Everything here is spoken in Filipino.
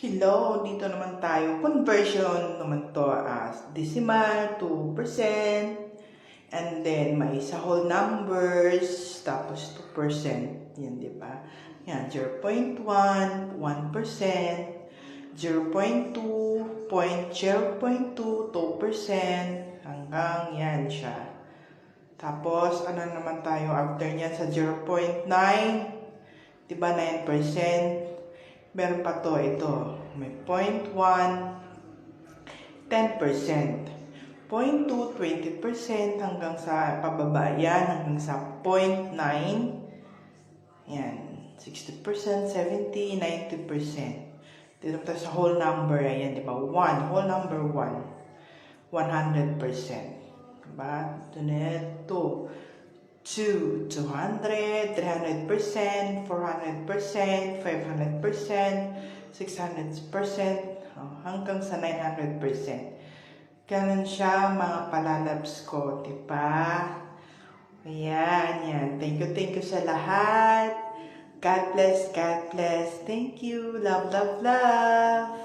Hello, dito naman tayo. Conversion naman to as decimal, 2%. And then, may sa whole numbers, tapos 2%. Yan, di ba? Yan, 0.1, 1%, 0.2, 0.2, 2%, hanggang yan siya. Tapos, ano naman tayo after niyan sa 0.9, di ba 9%? Meron pa to, ito. May 0.1, 10%. 0.2, 20% hanggang sa pababa yan, hanggang sa 0.9. Yan. 60%, 70, 90%. Dito tayo sa whole number. Ayan, di ba? 1. Whole number 1. 100%. Diba? Ito na ito. 200, 300%, 400%, 500%, 600%, hanggang sa 900%. Ganun siya mga palalabs ko, diba? Ayan, yan. Thank you sa lahat. God bless, God bless. Thank you. Love, love, love.